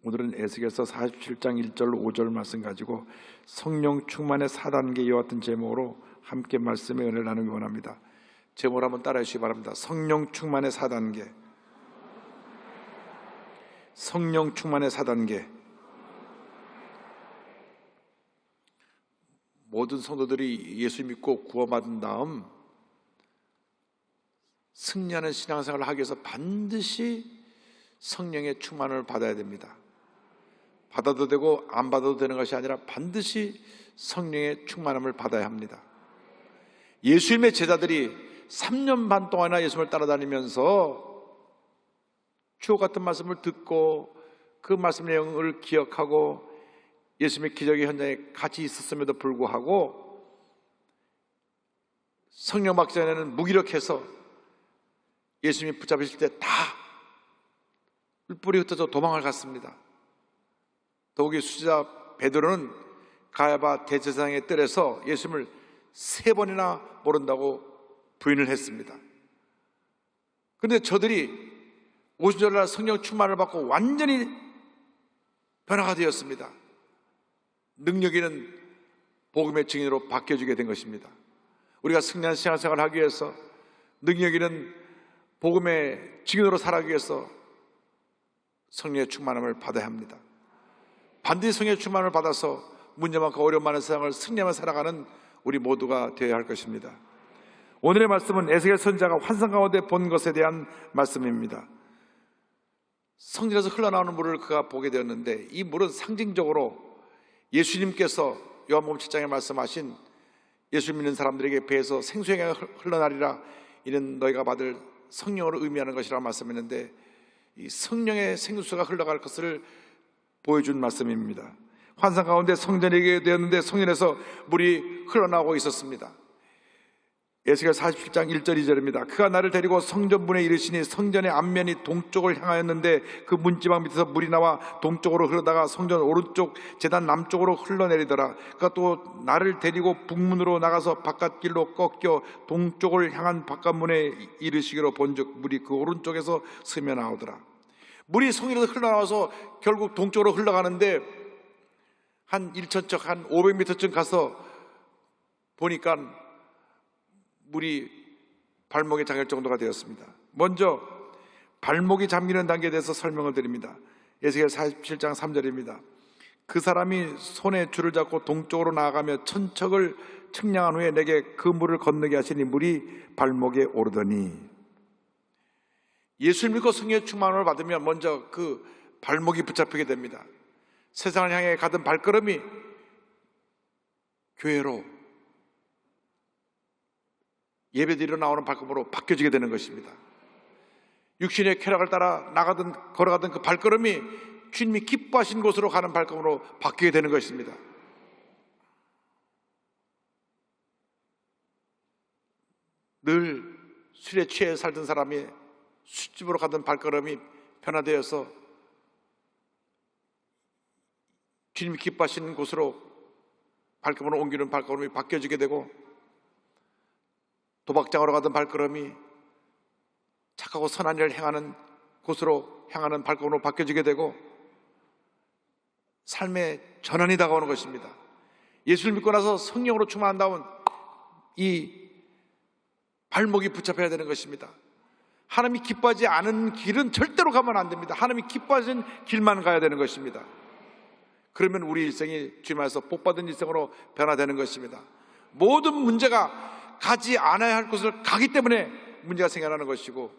오늘은 에스겔서 47장 1절 5절 말씀 가지고 성령 충만의 4단계 이와 같은 제목으로 함께 말씀의 은혜를 나누기 원합니다. 제목을 한번 따라해 주시기 바랍니다. 성령 충만의 4단계. 성령 충만의 4단계. 모든 성도들이 예수 믿고 구원받은 다음 승리하는 신앙생활을 하기 위해서 반드시 성령의 충만을 받아야 됩니다. 받아도 되고 안 받아도 되는 것이 아니라 반드시 성령의 충만함을 받아야 합니다. 예수님의 제자들이 3년 반 동안이나 예수님을 따라다니면서 주옥 같은 말씀을 듣고 그 말씀 내용을 기억하고 예수님의 기적의 현장에 같이 있었음에도 불구하고 성령 받기 전에는 무기력해서 예수님이 붙잡으실 때 다 뿔뿔이 흩어져 도망을 갔습니다. 더욱이 수지자 베드로는 가야바 대제사장의 뜰에서 예수님을 3번이나 모른다고 부인을 했습니다. 그런데 저들이 오순절날 성령 충만을 받고 완전히 변화가 되었습니다. 능력 있는 복음의 증인으로 바뀌어지게 된 것입니다. 우리가 승리한 신앙생활을 하기 위해서 능력 있는 복음의 증인으로 살아가기 위해서 성령의 충만함을 받아야 합니다. 반드시 성령의 충만을 받아서 문제 많고 어려움 많은 세상을 승리하며 살아가는 우리 모두가 되어야 할 것입니다. 오늘의 말씀은 에스겔 선지자가 환상 가운데 본 것에 대한 말씀입니다. 성전에서 흘러나오는 물을 그가 보게 되었는데 이 물은 상징적으로 예수님께서 요한복음 7장에 말씀하신 예수 믿는 사람들에게 배에서 생수가 흘러나리라, 이는 너희가 받을 성령으로 의미하는 것이라고 말씀했는데 이 성령의 생수가 흘러갈 것을 보여준 말씀입니다. 환상 가운데 성전이 되었는데 성전에서 물이 흘러나오고 있었습니다. 에스겔 47장 1절 2절입니다. 그가 나를 데리고 성전문에 이르시니 성전의 앞면이 동쪽을 향하였는데 그 문지방 밑에서 물이 나와 동쪽으로 흐르다가 성전 오른쪽 제단 남쪽으로 흘러내리더라. 그가 또 나를 데리고 북문으로 나가서 바깥길로 꺾여 동쪽을 향한 바깥문에 이르시기로 본즉 물이 그 오른쪽에서 스며 나오더라. 물이 성전에서 흘러나와서 결국 동쪽으로 흘러가는데 한 1천척 한 500m쯤 가서 보니까 물이 발목에 잠길 정도가 되었습니다. 먼저 발목이 잠기는 단계에 대해서 설명을 드립니다. 에스겔 47장 3절입니다. 그 사람이 손에 줄을 잡고 동쪽으로 나아가며 천척을 측량한 후에 내게 그 물을 건너게 하시니 물이 발목에 오르더니, 예수를 믿고 성령의 충만을 받으면 먼저 그 발목이 붙잡히게 됩니다. 세상을 향해 가던 발걸음이 교회로, 예배드리러 나오는 발걸음으로 바뀌어지게 되는 것입니다. 육신의 쾌락을 따라 걸어가던 그 발걸음이 주님이 기뻐하신 곳으로 가는 발걸음으로 바뀌게 되는 것입니다. 늘 술에 취해 살던 사람이 술집으로 가던 발걸음이 변화되어서 주님이 기뻐하시는 곳으로 발걸음을 옮기는 발걸음이 바뀌어지게 되고, 도박장으로 가던 발걸음이 착하고 선한 일을 행하는 곳으로 향하는 발걸음으로 바뀌어지게 되고 삶의 전환이 다가오는 것입니다. 예수를 믿고 나서 성령으로 충만한 다음 이 발목이 붙잡혀야 되는 것입니다. 하나님이 기뻐하지 않은 길은 절대로 가면 안 됩니다. 하나님이 기뻐하신 길만 가야 되는 것입니다. 그러면 우리 일생이 주님 안에서 복받은 일생으로 변화되는 것입니다. 모든 문제가 가지 않아야 할 곳을 가기 때문에 문제가 생겨나는 것이고,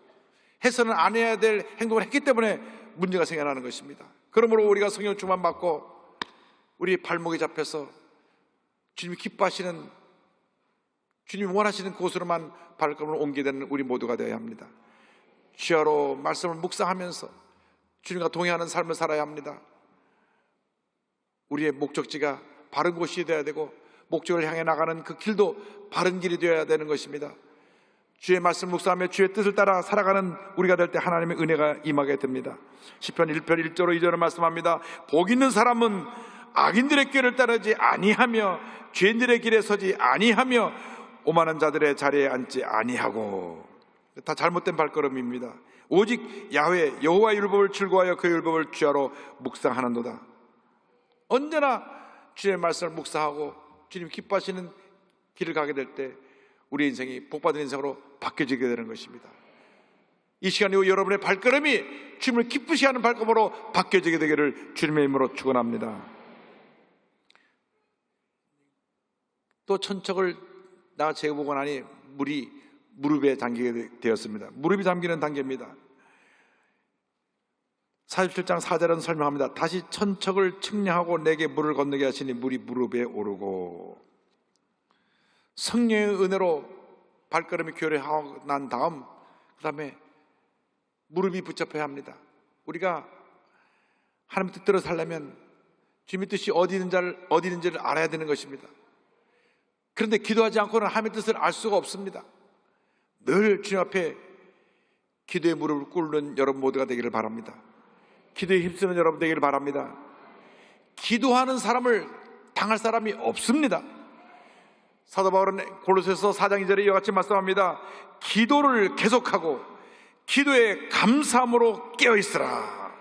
해서는 안 해야 될 행동을 했기 때문에 문제가 생겨나는 것입니다. 그러므로 우리가 성령 충만 받고 우리 발목이 잡혀서 주님이 기뻐하시는, 주님이 원하시는 곳으로만 발걸음을 옮기게 되는 우리 모두가 되어야 합니다. 주야로 말씀을 묵상하면서 주님과 동행하는 삶을 살아야 합니다. 우리의 목적지가 바른 곳이 되어야 되고 목적을 향해 나가는 그 길도 바른 길이 되어야 되는 것입니다. 주의 말씀 묵상하며 주의 뜻을 따라 살아가는 우리가 될 때 하나님의 은혜가 임하게 됩니다. 시편 1편 1절로 2절을 말씀합니다. 복 있는 사람은 악인들의 길을 따르지 아니하며 죄인들의 길에 서지 아니하며 오만한 자들의 자리에 앉지 아니하고. 다 잘못된 발걸음입니다. 오직 야훼 여호와의 율법을 즐거워하여 그 율법을 주야로 묵상하는도다. 언제나 주의 말씀을 묵상하고 주님 기뻐하시는 길을 가게 될 때 우리 인생이 복받은 인생으로 바뀌어지게 되는 것입니다. 이 시간 이후 여러분의 발걸음이 주님을 기쁘시게 하는 발걸음으로 바뀌어지게 되기를 주님의 이름으로 축원합니다. 또 천척을 나가 재보고 나니 물이 무릎에 잠기게 되었습니다. 무릎이 잠기는 단계입니다. 47장 4절은 설명합니다. 다시 천척을 측량하고 내게 물을 건너게 하시니 물이 무릎에 오르고. 성령의 은혜로 발걸음이 교류하고 난 다음 그 다음에 무릎이 붙잡혀야 합니다. 우리가 하나님 뜻대로 살려면 주님의 뜻이 어디 있는지를 알아야 되는 것입니다. 그런데 기도하지 않고는 하나님의 뜻을 알 수가 없습니다. 늘 주님 앞에 기도의 무릎을 꿇는 여러분 모두가 되기를 바랍니다. 기도에 힘쓰는 여러분 되기를 바랍니다. 기도하는 사람을 당할 사람이 없습니다. 사도 바울은 골로새서 4장 2절에 이와 같이 말씀합니다. 기도를 계속하고 기도에 감사함으로 깨어있으라.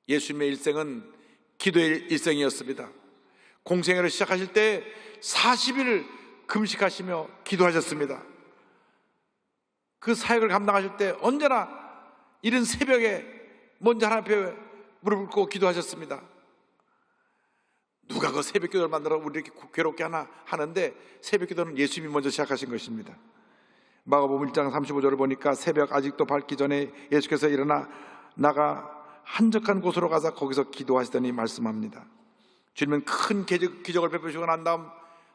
예수님의 일생은 기도의 일생이었습니다. 공생애를 시작하실 때 40일 금식하시며 기도하셨습니다. 그 사역을 감당하실 때 언제나 이른 새벽에 먼저 하나님 앞에 무릎을 꿇고 기도하셨습니다. 누가 그 새벽 기도를 만들어 우리 이렇게 괴롭게 하는데 새벽 기도는 예수님이 먼저 시작하신 것입니다. 마가복음 1장 35절을 보니까 새벽 아직도 밝기 전에 예수께서 일어나 나가 한적한 곳으로 가서 거기서 기도하시더니 말씀합니다. 주님은 큰 기적을 베푸시고 난 다음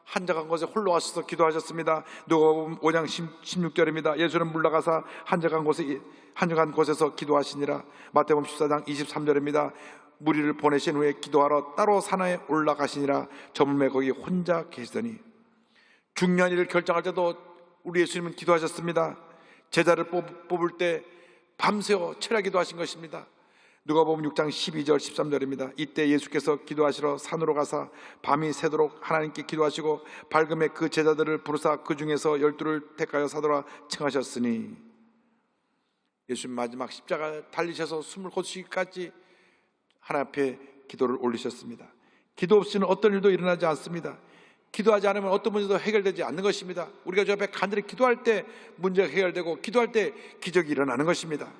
한적한 곳에 홀로 와셔서 기도하셨습니다. 누가복음 5장 16절입니다. 예수는 물러가서 한적한 곳에서 기도하시니라. 마태복음 14장 23절입니다. 무리를 보내신 후에 기도하러 따로 산에 올라가시니라. 저물매 거기 혼자 계시더니. 중요한 일을 결정할 때도 우리 예수님은 기도하셨습니다. 제자를 뽑을 때 밤새워 철야 기도하신 것입니다. 누가복음 6장 12절 13절입니다. 이때 예수께서 기도하시러 산으로 가사 밤이 새도록 하나님께 기도하시고 밝음에 그 제자들을 부르사 그 중에서 12를 택하여 사도라 칭하셨으니. 예수님 마지막 십자가 달리셔서 숨을 거두시기까지 하나님 앞에 기도를 올리셨습니다. 기도 없이는 어떤 일도 일어나지 않습니다. 기도하지 않으면 어떤 문제도 해결되지 않는 것입니다. 우리가 주 앞에 간절히 기도할 때 문제가 해결되고 기도할 때 기적이 일어나는 것입니다.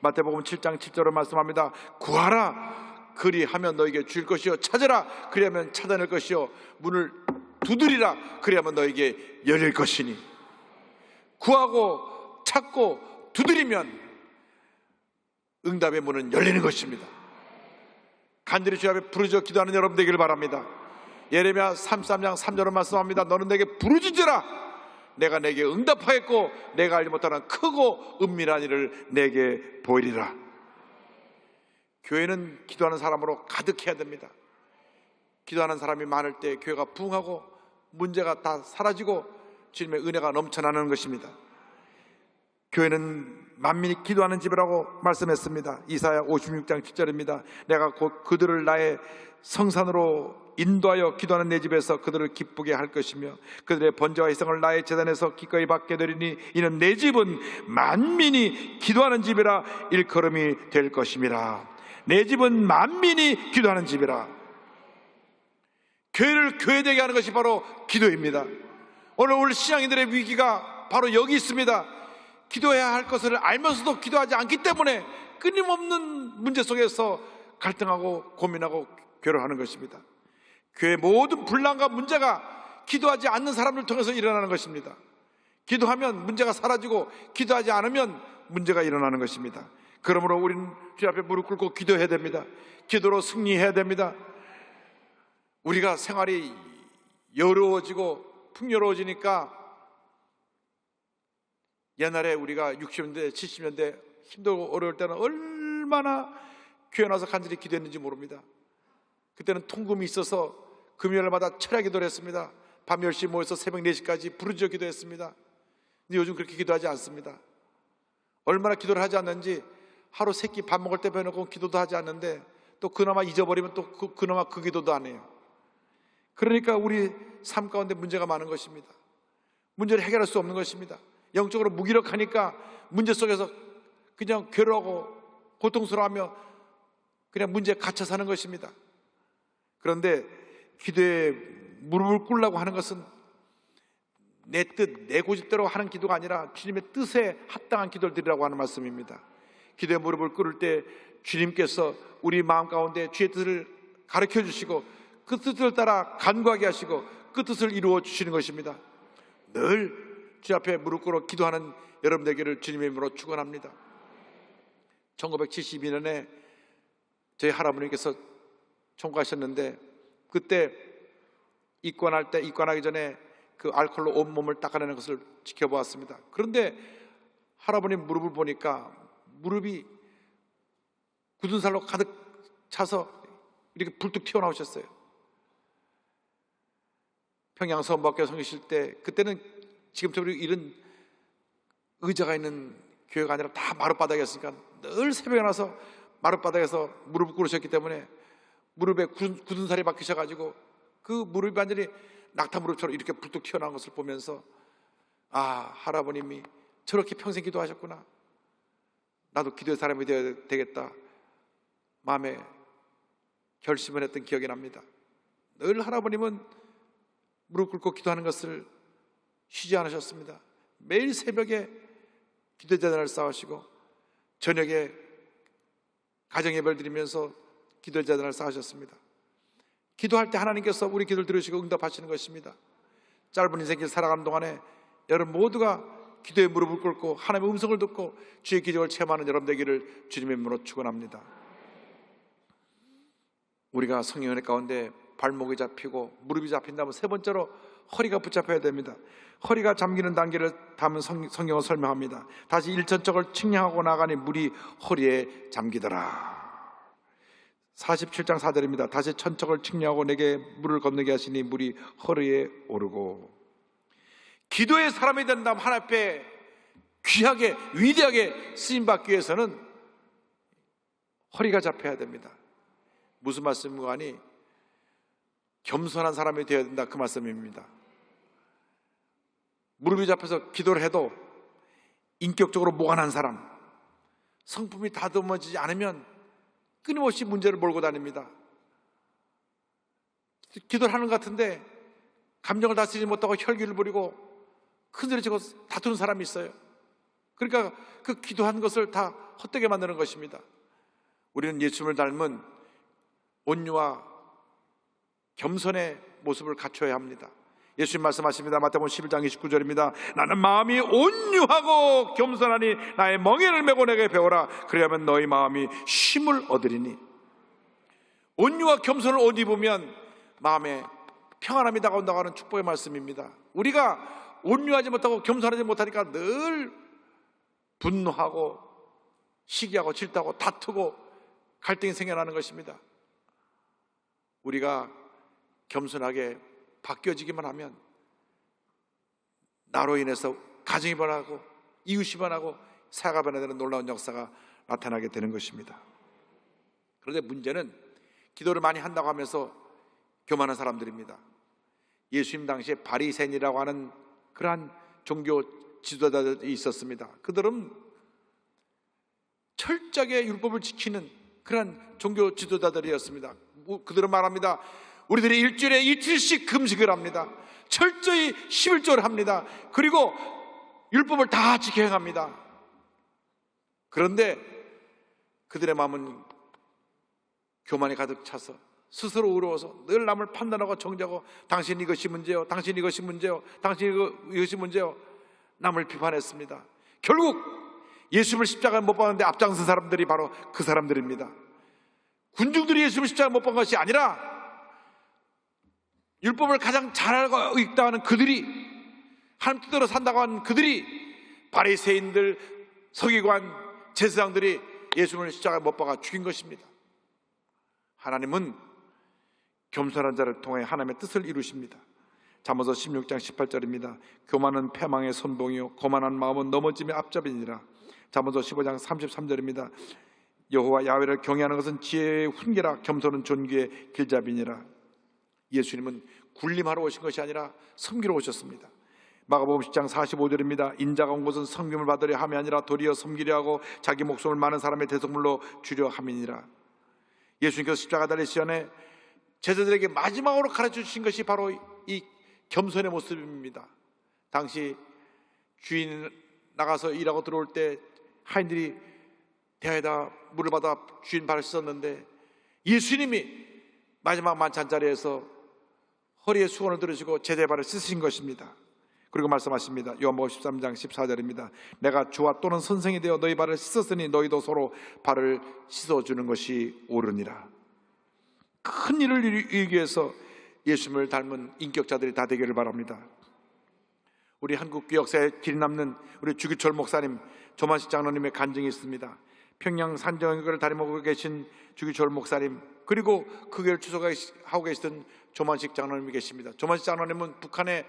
마태복음 7장 7절로 말씀합니다. 구하라 그리하면 너에게 줄 것이요, 찾으라 그리하면 찾아낼 것이요, 문을 두드리라 그리하면 너에게 열릴 것이니. 구하고 찾고 두드리면 응답의 문은 열리는 것입니다. 간절히 주 앞에 부르짖어 기도하는 여러분 되기를 바랍니다. 예레미야 33장 3절로 말씀합니다. 너는 내게 부르짖으라 내가 내게 응답하겠고 내가 알지 못하는 크고 은밀한 일을 내게 보이리라. 교회는 기도하는 사람으로 가득해야 됩니다. 기도하는 사람이 많을 때 교회가 부흥하고 문제가 다 사라지고 주님의 은혜가 넘쳐나는 것입니다. 교회는 만민이 기도하는 집이라고 말씀했습니다. 이사야 56장 7절입니다. 내가 곧 그들을 나의 성산으로 인도하여 기도하는 내 집에서 그들을 기쁘게 할 것이며 그들의 번제와 희생을 나의 제단에서 기꺼이 받게 되리니 이는 내 집은 만민이 기도하는 집이라 일컬음이 될 것임이라. 내 집은 만민이 기도하는 집이라. 교회를 교회되게 하는 것이 바로 기도입니다. 오늘 우리 신앙인들의 위기가 바로 여기 있습니다. 기도해야 할 것을 알면서도 기도하지 않기 때문에 끊임없는 문제 속에서 갈등하고 고민하고 괴로워하는 것입니다. 교회의 모든 분란과 문제가 기도하지 않는 사람들 통해서 일어나는 것입니다. 기도하면 문제가 사라지고 기도하지 않으면 문제가 일어나는 것입니다. 그러므로 우리는 주 앞에 무릎 꿇고 기도해야 됩니다. 기도로 승리해야 됩니다. 우리가 생활이 여로워지고 풍요로워지니까 옛날에 우리가 60년대 70년대 힘들고 어려울 때는 얼마나 교회 나서 간절히 기도했는지 모릅니다. 그때는 통금이 있어서 금요일마다 철야 기도를 했습니다. 밤 10시 모여서 새벽 4시까지 부르짖어 기도했습니다. 근데 요즘 그렇게 기도하지 않습니다. 얼마나 기도를 하지 않는지 하루 세 끼 밥 먹을 때 빼놓고 기도도 하지 않는데 또 그나마 잊어버리면 또 그나마 그 기도도 안 해요. 그러니까 우리 삶 가운데 문제가 많은 것입니다. 문제를 해결할 수 없는 것입니다. 영적으로 무기력하니까 문제 속에서 그냥 괴로워하고 고통스러워하며 그냥 문제에 갇혀 사는 것입니다. 그런데 기도에 무릎을 꿇으려고 하는 것은 내 뜻, 내 고집대로 하는 기도가 아니라 주님의 뜻에 합당한 기도를 드리라고 하는 말씀입니다. 기도에 무릎을 꿇을 때 주님께서 우리 마음 가운데 주의 뜻을 가르쳐 주시고 그 뜻을 따라 간구하게 하시고 그 뜻을 이루어 주시는 것입니다. 늘 주 앞에 무릎 꿇어 기도하는 여러분 되기를 주님의 이름으로 축원합니다. 1972년에 저희 할아버님께서 총가하셨는데 그때 입관하기 전에 그 알코올로 온몸을 닦아내는 것을 지켜보았습니다. 그런데 할아버님 무릎을 보니까 무릎이 굳은 살로 가득 차서 이렇게 불뚝 튀어나오셨어요. 평양 서원밖에 섬기실 때 그때는 지금처럼 이런 의자가 있는 교회가 아니라 다 마룻바닥이었으니까 늘 새벽에 나서 마룻바닥에서 무릎을 꿇으셨기 때문에 무릎에 굳은 살이 박히셔가지고 그 무릎이 완전히 낙타 무릎처럼 이렇게 불뚝 튀어나온 것을 보면서 아, 할아버님이 저렇게 평생 기도하셨구나, 나도 기도의 사람이 되어야 되겠다 마음에 결심을 했던 기억이 납니다. 늘 할아버님은 무릎 꿇고 기도하는 것을 쉬지 않으셨습니다. 매일 새벽에 기도제단을 쌓으시고 저녁에 가정예배를 드리면서 기도제단을 쌓으셨습니다. 기도할 때 하나님께서 우리 기도를 들으시고 응답하시는 것입니다. 짧은 인생길 살아가는 동안에 여러분 모두가 기도에 무릎을 꿇고 하나님의 음성을 듣고 주의 기적을 체험하는 여러분 되기를 주님의 이름으로 축원합니다. 우리가 성령 은혜 가운데 발목이 잡히고 무릎이 잡힌다면 세 번째로 허리가 붙잡혀야 됩니다. 허리가 잠기는 단계를 담은 성경은 설명합니다. 다시 일천척을 측량하고 나가니 물이 허리에 잠기더라. 47장 4절입니다. 다시 천척을 측량하고 내게 물을 건너게 하시니 물이 허리에 오르고. 기도의 사람이 된다면 하나님 앞에 귀하게 위대하게 쓰임받기 위해서는 허리가 잡혀야 됩니다. 무슨 말씀인가 하니 겸손한 사람이 되어야 된다, 그 말씀입니다. 무릎이 잡혀서 기도를 해도 인격적으로 모관한 사람, 성품이 다듬어지지 않으면 끊임없이 문제를 몰고 다닙니다. 기도를 하는 것 같은데 감정을 다스리지 못하고 혈기를 부리고 큰소리 치고 다투는 사람이 있어요. 그러니까 그 기도한 것을 다 헛되게 만드는 것입니다. 우리는 예수님을 닮은 온유와 겸손의 모습을 갖춰야 합니다. 예수님 말씀하십니다. 마태복음 11장 29절입니다. 나는 마음이 온유하고 겸손하니 나의 멍에를 메고 내게 배우라. 그리하면 너희 마음이 쉼을 얻으리니. 온유와 겸손을 옷 입으면 마음에 평안함이 다가온다고 하는 축복의 말씀입니다. 우리가 온유하지 못하고 겸손하지 못하니까 늘 분노하고 시기하고 질투하고 다투고 갈등이 생겨나는 것입니다. 우리가 겸손하게 바뀌어지기만 하면 나로 인해서 가정이 변하고 이웃이 변하고 사회가 변화되는 놀라운 역사가 나타나게 되는 것입니다. 그런데 문제는 기도를 많이 한다고 하면서 교만한 사람들입니다. 예수님 당시에 바리새인이라고 하는 그러한 종교 지도자들이 있었습니다. 그들은 철저하게 율법을 지키는 그러한 종교 지도자들이었습니다. 그들은 말합니다. 우리들이 일주일에 이틀씩 금식을 합니다. 철저히 11조를 합니다. 그리고 율법을 다 지켜 행합니다. 그런데 그들의 마음은 교만이 가득 차서 스스로 의로워서 늘 남을 판단하고 정죄하고 당신 이것이 문제요, 당신 이것이 문제요, 당신 이것이 문제요, 남을 비판했습니다. 결국 예수님을 십자가에 못 박았는데 앞장선 사람들이 바로 그 사람들입니다. 군중들이 예수님을 십자가에 못 박은 것이 아니라 율법을 가장 잘 알고 읽다 하는 그들이, 하나님 뜻대로 산다고 하는 그들이, 바리새인들, 서기관, 제사장들이 예수님을 십자가에 못 박아 죽인 것입니다. 하나님은 겸손한 자를 통해 하나님의 뜻을 이루십니다. 잠언서 16장 18절입니다. 교만은 패망의 선봉이요 거만한 마음은 넘어짐의 앞잡이니라. 잠언서 15장 33절입니다. 여호와 야훼를 경외하는 것은 지혜의 훈계라. 겸손은 존귀의 길잡이니라. 예수님은 군림하러 오신 것이 아니라 섬기러 오셨습니다. 마가복음 10장 45절입니다. 인자가 온 것은 섬김을 받으려 함이 아니라 도리어 섬기려 하고 자기 목숨을 많은 사람의 대속물로 주려 함이니라. 예수님께서 십자가 달리시기 전에 제자들에게 마지막으로 가르쳐 주신 것이 바로 이 겸손의 모습입니다. 당시 주인 나가서 일하고 들어올 때 하인들이 대야에다 물을 받아 주인 발을 씻었는데 예수님이 마지막 만찬 자리에서 허리에 수건을 들으시고 제자의 발을 씻으신 것입니다. 그리고 말씀하십니다. 요한복음 13장 14절입니다. 내가 주와 또는 선생이 되어 너희 발을 씻었으니 너희도 서로 발을 씻어주는 것이 옳으니라. 큰 일을 이루기 위해서 예수님을 닮은 인격자들이 다 되기를 바랍니다. 우리 한국 역사에 길이 남는 우리 주기철 목사님, 조만식 장로님의 간증이 있습니다. 평양 산정교를 다림하고 계신 주기철 목사님, 그리고 그 교회를 추석하고 계시던 조만식 장로님이 계십니다. 조만식 장로님은 북한의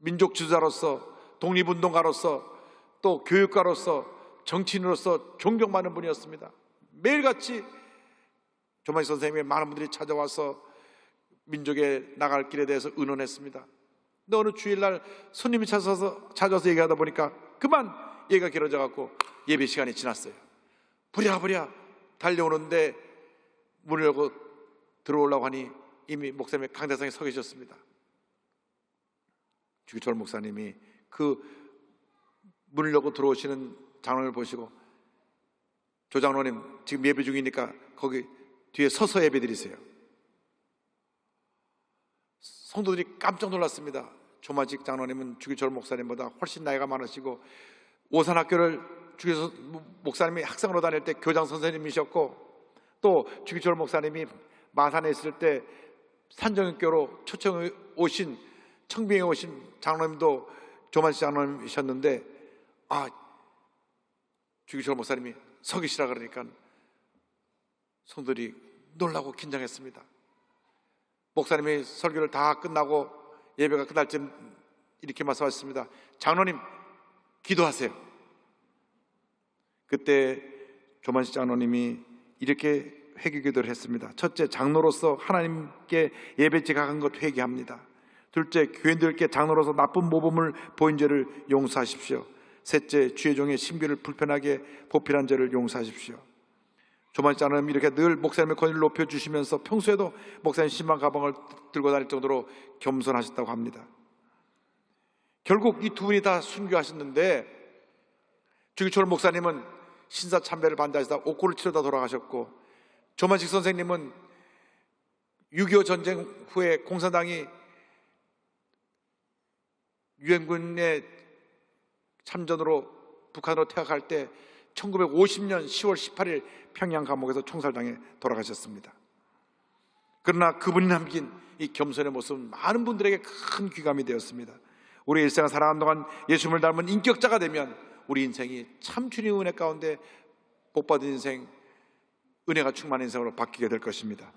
민족 지도자로서, 독립운동가로서, 또 교육가로서, 정치인으로서 존경받는 분이었습니다. 매일같이 조만식 선생님의 많은 분들이 찾아와서 민족에 나갈 길에 대해서 의논했습니다. 근데 어느 주일날 손님이 찾아와서 얘기하다 보니까 그만 얘기가 길어져 갖고 예배 시간이 지났어요. 부랴부랴 달려오는데 문을 열고 들어오려고 하니 이미 목사님의 강대상에 서 계셨습니다. 주기철 목사님이 그 문을 열고 들어오시는 장로를 보시고, 조 장로님 지금 예배 중이니까 거기 뒤에 서서 예배 드리세요. 성도들이 깜짝 놀랐습니다. 조만식 장로님은 주기철 목사님보다 훨씬 나이가 많으시고 오산학교를 주기철 목사님이 학생으로 다닐 때 교장 선생님이셨고, 또 주기철 목사님이 마산에 있을 때 산정교로 초청에 오신, 청빙에 오신 장로님도 조만식 장로님이셨는데, 주기철 목사님이 서 계시라 그러니까 성도들이 놀라고 긴장했습니다. 목사님이 설교를 다 끝나고 예배가 끝날 쯤 이렇게 말씀하셨습니다. 장로님, 기도하세요. 그때 조만식 장로님이 이렇게 회개 기도를 했습니다. 첫째, 장로로서 하나님께 예배 지각한 것 회개합니다. 둘째, 교인들께 장로로서 나쁜 모범을 보인 죄를 용서하십시오. 셋째, 주의 종의 신비를 불편하게 보필한 죄를 용서하십시오. 조만식 장로님 이렇게 늘 목사님의 권위를 높여주시면서 평소에도 목사님 신방 가방을 들고 다닐 정도로 겸손하셨다고 합니다. 결국 이 두 분이 다 순교하셨는데, 주기철 목사님은 신사참배를 반대하시다 옥고를 치르다 돌아가셨고, 조만식 선생님은 6.25 전쟁 후에 공산당이 유엔군의 참전으로 북한으로 퇴학할 때 1950년 10월 18일 평양 감옥에서 총살당해 돌아가셨습니다. 그러나 그분이 남긴 이 겸손의 모습은 많은 분들에게 큰 귀감이 되었습니다. 우리 일생을 살아가는 동안 예수님을 닮은 인격자가 되면 우리 인생이 참 주님의 은혜 가운데 복받은 인생, 은혜가 충만한 인생으로 바뀌게 될 것입니다.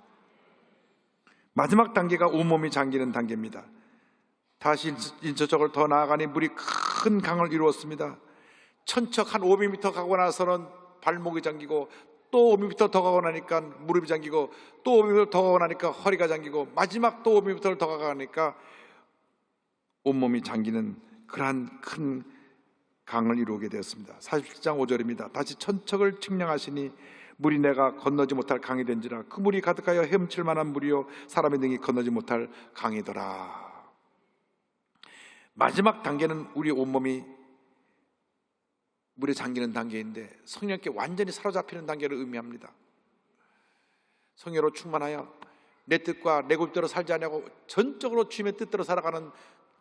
마지막 단계가 온몸이 잠기는 단계입니다. 다시 인처적으로 더 나아가니 물이 큰 강을 이루었습니다. 천척 한 500m 가고 나서는 발목이 잠기고, 또 500m 더 가고 나니까 무릎이 잠기고, 또 500m 더 가고 나니까 허리가 잠기고, 마지막 또 500m를 더 가니까 온몸이 잠기는 그러한 큰 강을 이루게 되었습니다. 47장 5절입니다. 다시 천척을 측량하시니 물이 내가 건너지 못할 강이 된지라. 그 물이 가득하여 헤엄칠 만한 물이요 사람의 등이 건너지 못할 강이더라. 마지막 단계는 우리 온몸이 물에 잠기는 단계인데, 성령께 완전히 사로잡히는 단계를 의미합니다. 성령으로 충만하여 내 뜻과 내 골대로 살지 않냐고 전적으로 주님의 뜻대로 살아가는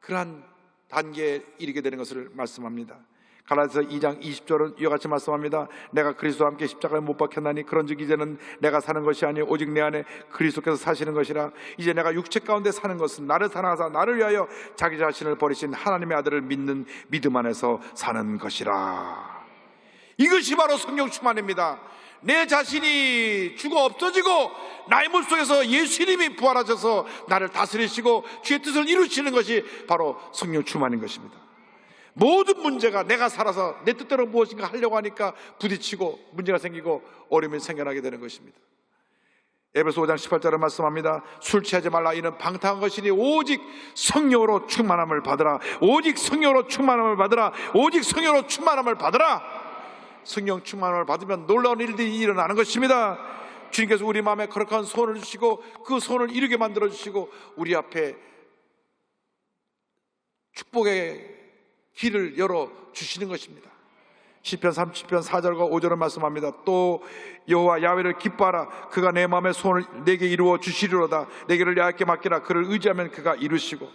그러한 단계에 이르게 되는 것을 말씀합니다. 갈라디아서 2장 20절은 이와 같이 말씀합니다. 내가 그리스도와 함께 십자가에 못 박혔나니 그런즉 이제는 내가 사는 것이 아니요 오직 내 안에 그리스도께서 사시는 것이라. 이제 내가 육체 가운데 사는 것은 나를 사랑하사 나를 위하여 자기 자신을 버리신 하나님의 아들을 믿는 믿음 안에서 사는 것이라. 이것이 바로 성령 충만입니다. 내 자신이 죽어 없어지고 나의 물속에서 예수님이 부활하셔서 나를 다스리시고 주의 뜻을 이루시는 것이 바로 성령 충만인 것입니다. 모든 문제가 내가 살아서 내 뜻대로 무엇인가 하려고 하니까 부딪히고 문제가 생기고 어려움이 생겨나게 되는 것입니다. 에베소 5장 18절에 말씀합니다. 술 취하지 말라. 이는 방탕한 것이니 오직 성령으로 충만함을 받으라. 오직 성령으로 충만함을 받으라. 오직 성령으로 충만함을 받으라. 성령 충만함을 받으면 놀라운 일들이 일어나는 것입니다. 주님께서 우리 마음에 거룩한 소원을 주시고 그 소원을 이루게 만들어 주시고 우리 앞에 축복의 길을 열어 주시는 것입니다. 시편 30편 4절과 5절을 말씀합니다. 또 여호와 야훼를 기뻐하라. 그가 내 마음의 소원을 내게 이루어 주시리로다. 내게를 야훼께 맡기라. 그를 의지하면 그가 이루시고.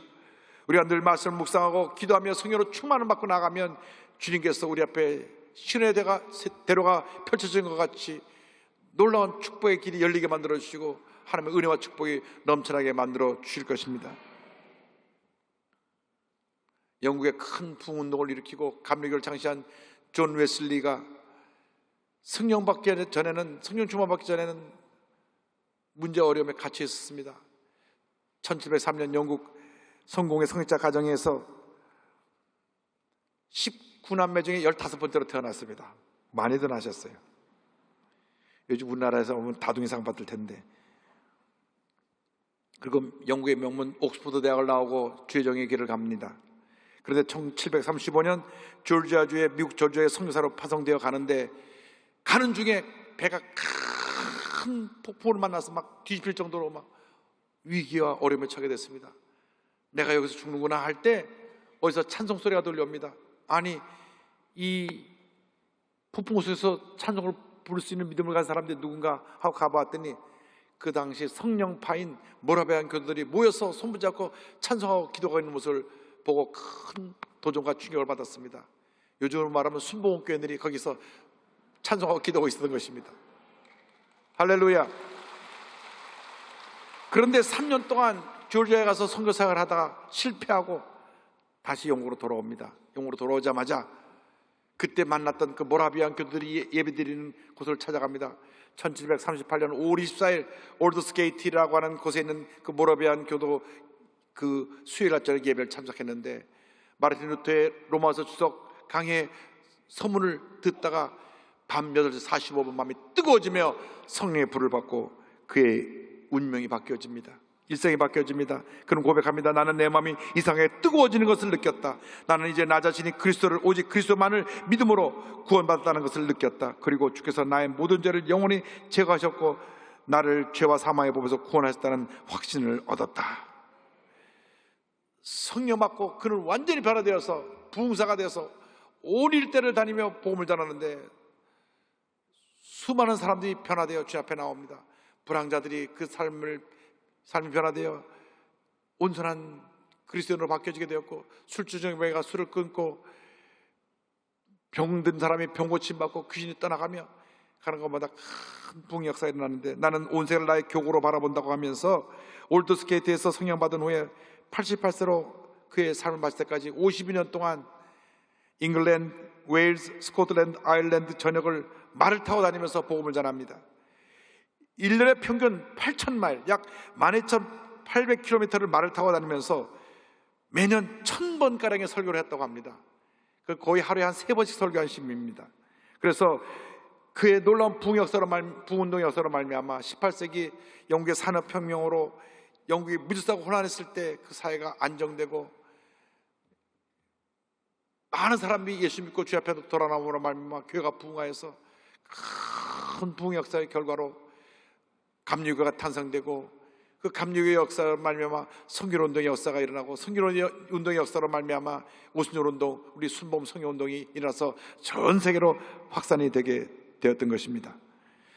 우리가 늘 말씀을 묵상하고 기도하며 성령으로 충만을 받고 나가면 주님께서 우리 앞에 신의 대로가 펼쳐진 것 같이 놀라운 축복의 길이 열리게 만들어 주시고 하나님의 은혜와 축복이 넘쳐나게 만들어 주실 것입니다. 영국의 큰 부흥운동을 일으키고 감리교를 창시한 존 웨슬리가 성령 충만 받기 전에는 문제 어려움에 갇혀 있었습니다. 1703년 영국 성공의 성직자 가정에서 19남매 중에 15번째로 태어났습니다. 많이들 하셨어요. 요즘 우리나라에서 오면 다둥이상 받을 텐데. 그리고 영국의 명문 옥스퍼드 대학을 나오고 주의정의 길을 갑니다. 그런데 1735년 조지아주의 미국 조지아의 선교사로 파송되어 가는데 가는 중에 배가 큰 폭풍을 만나서 막 뒤집힐 정도로 막 위기와 어려움에 처하게 됐습니다. 내가 여기서 죽는구나 할 때 어디서 찬송 소리가 들려옵니다. 아니 이 폭풍 속에서 찬송을 부를 수 있는 믿음을 가진 사람들이 누군가 하고 가봤더니 그 당시 성령파인 모라비안 교도들이 모여서 손붙잡고 찬송하고 기도하고 있는 모습을 보고 큰 도전과 충격을 받았습니다. 요즘으로 말하면 순복음교회들이 거기서 찬송하고 기도하고 있었던 것입니다. 할렐루야. 그런데 3년 동안 조지아에 가서 선교사역을 하다가 실패하고 다시 영국으로 돌아옵니다. 영국으로 돌아오자마자 그때 만났던 그 모라비안 교도들이 예배드리는 곳을 찾아갑니다. 1738년 5월 24일 올드스게이트라고 하는 곳에 있는 그 모라비안 교도 그 수요일 아침 예배를 참석했는데 마르틴 루터의 로마서 주석 강해 서문을 듣다가 밤 8시 45분 마음이 뜨거워지며 성령의 불을 받고 그의 운명이 바뀌어집니다. 일생이 바뀌어집니다. 그럼 고백합니다. 나는 내 마음이 이상하게 뜨거워지는 것을 느꼈다. 나는 이제 나 자신이 그리스도를 오직 그리스도만을 믿음으로 구원받았다는 것을 느꼈다. 그리고 주께서 나의 모든 죄를 영원히 제거하셨고 나를 죄와 사망의 법에서 구원하셨다는 확신을 얻었다. 성령 받고 그는 완전히 변화되어서 부흥사가 되어서 온 일대를 다니며 복음을 전하는데 수많은 사람들이 변화되어 주 앞에 나옵니다. 불황자들이 그 삶이 변화되어 온전한 그리스도인으로 바뀌어지게 되었고, 술주정의 병이가 술을 끊고 병든 사람이 병 고침 받고 귀신이 떠나가며 가는 것마다 큰 부흥 역사가 일어나는데, 나는 온 세계를 나의 교구로 바라본다고 하면서 올드스케이트에서 성령 받은 후에 88세로 그의 삶을 마칠 때까지 52년 동안 잉글랜드, 웨일스, 스코틀랜드, 아일랜드 전역을 말을 타고 다니면서 복음을 전합니다. 1년에 평균 8,000마일, 약 12,800km를 말을 타고 다니면서 매년 1,000번가량의 설교를 했다고 합니다. 거의 하루에 한 3번씩 설교한 신입니다. 그래서 그의 놀라운 부흥운동 역사로 말미암아 18세기 영국의 산업혁명으로 영국이 무질서하고 혼란했을 때 그 사회가 안정되고 많은 사람이 예수 믿고 주 앞에 돌아나오므로 말미암아 교회가 부흥하여서 큰 부흥 역사의 결과로 감리교가 탄생되고, 그 감리교의 역사로 말미암아 성결운동의 역사가 일어나고, 성결운동의 역사로 말미암아 오순절운동, 우리 순복음 성결운동이 일어나서 전 세계로 확산이 되게 되었던 것입니다.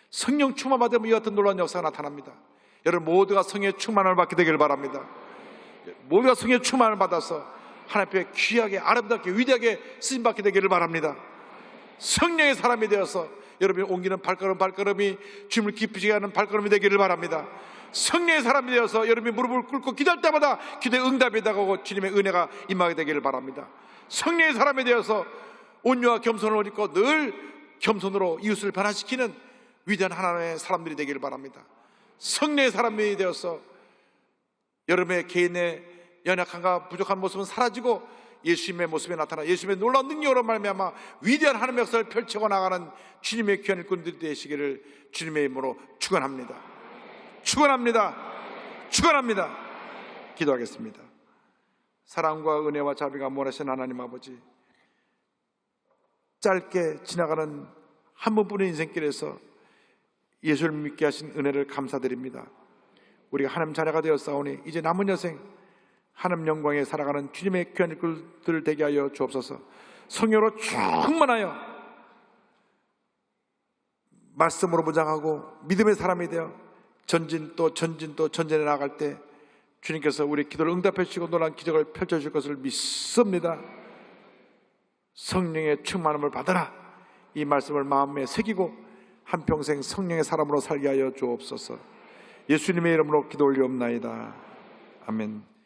성령 충만 받으면 이 같은 놀라운 역사가 나타납니다. 여러분 모두가 성령의 충만을 받게 되기를 바랍니다. 모두가 성령의 충만을 받아서 하나님 앞에 귀하게 아름답게 위대하게 쓰임받게 되기를 바랍니다. 성령의 사람이 되어서 여러분이 옮기는 발걸음이 주님을 기쁘시게 하는 발걸음이 되기를 바랍니다. 성령의 사람이 되어서 여러분이 무릎을 꿇고 기도할 때마다 기도의 응답이 다가오고 주님의 은혜가 임하게 되기를 바랍니다. 성령의 사람이 되어서 온유와 겸손을 입고 늘 겸손으로 이웃을 변화시키는 위대한 하나님의 사람들이 되기를 바랍니다. 성령의 사람이 되어서 여러분의 개인의 연약함과 부족한 모습은 사라지고 예수님의 모습에 나타나 예수님의 놀라운 능력으로 말미암아 위대한 하나님의 역사를 펼치고 나가는 주님의 귀한 일꾼들이 되시기를 주님의 이름으로 축원합니다. 축원합니다. 축원합니다. 기도하겠습니다. 사랑과 은혜와 자비가 몰아신 하나님 아버지, 짧게 지나가는 한 번뿐인 인생길에서 예수를 믿게 하신 은혜를 감사드립니다. 우리가 하나님 자녀가 되었사오니 이제 남은 여생 하나님 영광에 살아가는 주님의 귀한 일꾼들 되게 하여 주옵소서. 성령으로 충만하여 말씀으로 무장하고 믿음의 사람이 되어 전진 또 전진해 나갈 때 주님께서 우리 기도를 응답해 주시고 놀라운 기적을 펼쳐 주실 것을 믿습니다. 성령의 충만함을 받아라, 이 말씀을 마음에 새기고 한평생 성령의 사람으로 살게 하여 주옵소서. 예수님의 이름으로 기도 올리옵나이다. 아멘.